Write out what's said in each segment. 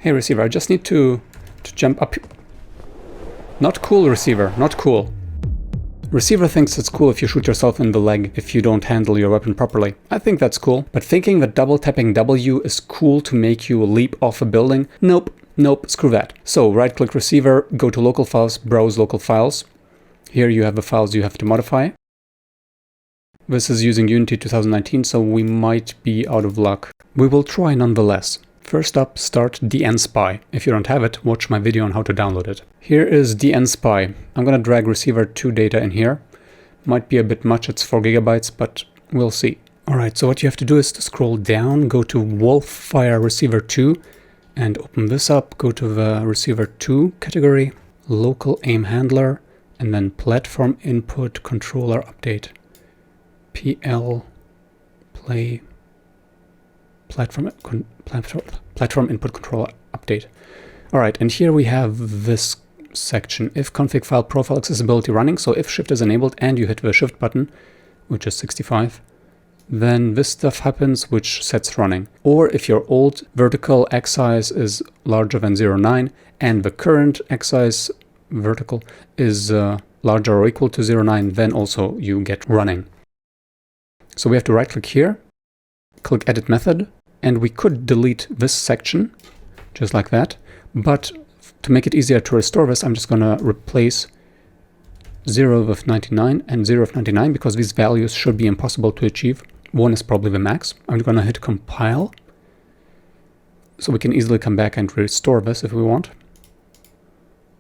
Hey receiver, I just need to jump up. Not cool, receiver, not cool. Receiver thinks it's cool if you shoot yourself in the leg if you don't handle your weapon properly. I think that's cool, but thinking that double tapping W is cool to make you leap off a building? Nope, nope, screw that. So right click receiver, go to local files, browse local files. Here you have the files you have to modify. This is using Unity 2019, so we might be out of luck. We will try nonetheless. First up, start dnspy. If you don't have it, watch my video on how to download it. Here is dnspy. I'm gonna drag receiver 2 data in here. Might be a bit much, it's 4 GB, but we'll see. Alright, so what you have to do is to scroll down, go to Wolffire receiver 2, and open this up, go to the receiver 2 category, local aim handler, and then platform input controller update. PL play platform input controller update. All right, and here we have this section, if config file profile accessibility running. So if shift is enabled and you hit the shift button, which is 65, then this stuff happens, which sets running. Or if your old vertical X size is larger than 0.9 and the current X size vertical is larger or equal to 0.9, then also you get running. So we have to right click here, click edit method, and we could delete this section, just like that. But to make it easier to restore this, I'm just gonna replace 0 with 99 and 0 with 99, because these values should be impossible to achieve. 1 is probably the max. I'm gonna hit compile, so we can easily come back and restore this if we want.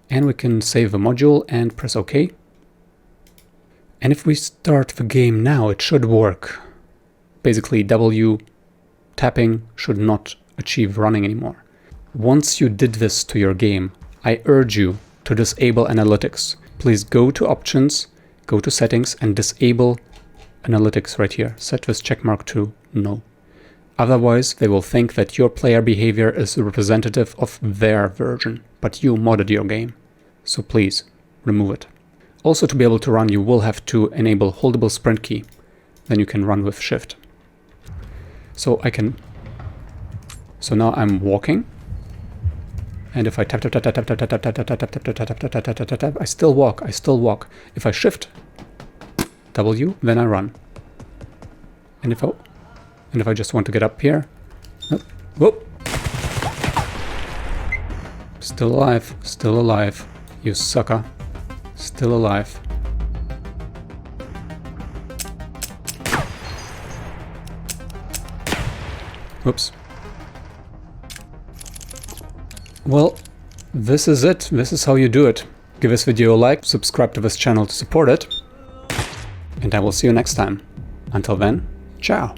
And we can save the module and press OK. And if we start the game now, it should work. Basically, W tapping should not achieve running anymore. Once you did this to your game, I urge you to disable analytics. Please go to options, go to settings, and disable analytics right here. Set this checkmark to no. Otherwise, they will think that your player behavior is representative of their version, but you modded your game. So please, remove it. Also, to be able to run, you will have to enable holdable sprint key. Then you can run with shift. So now I'm walking, and if I tap, I still walk. If I shift W, then I run. And if I just want to get up here, whoop, still alive, you sucker, still alive. Whoops. Well, this is it. This is how you do it. Give this video a like, subscribe to this channel to support it, and I will see you next time. Until then, ciao.